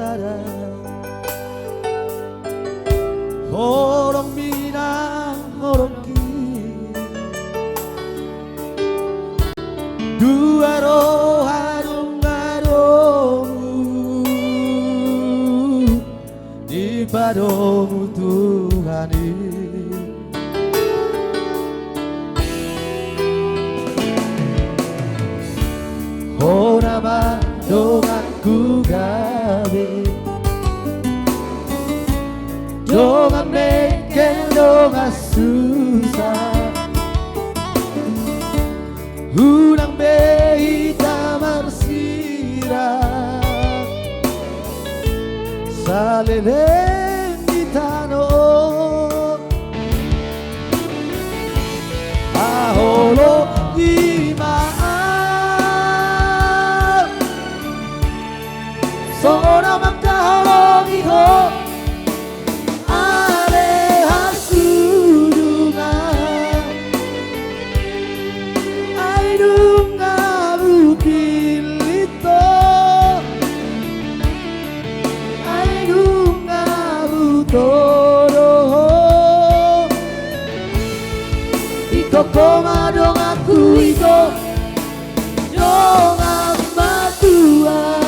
cara. Orang Minang, orang Kiri, dua roh harung-harungmu di padamu Tuhan. Oh nama dongaku gawe, donga meken donga susah, ulang behita marsira, salelen di tanah, aholo Sora magkaholongi ho ale hasudunga ay dunga bukilito ay dunga butoro iko komadong aku iko dong amatua.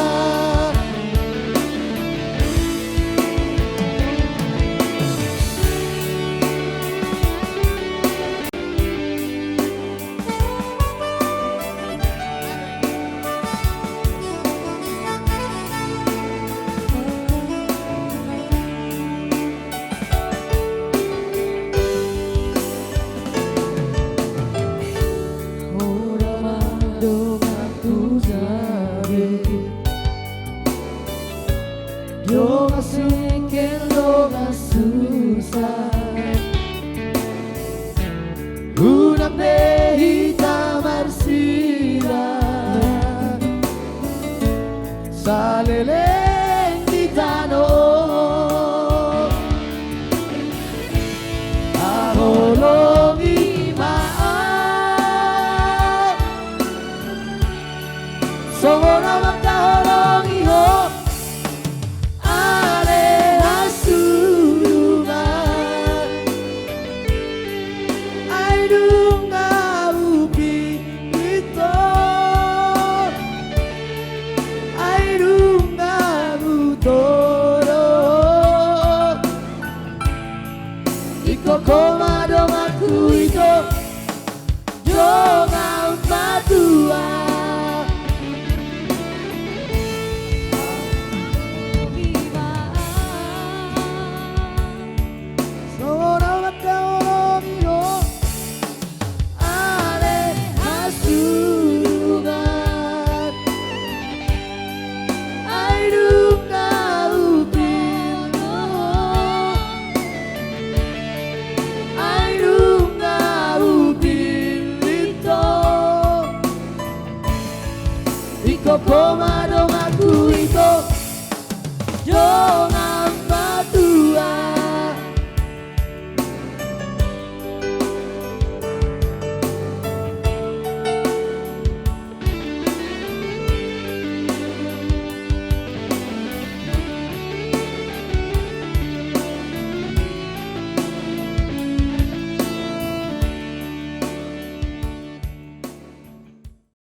Donga singken donga susah, unang behita marsira, saleleng di tanah, aholongi maaf, songona magkaholongi ho. Komadong aku ito Jong matua. Sora magkaholongi ho ale hasungan ay dunga upino Como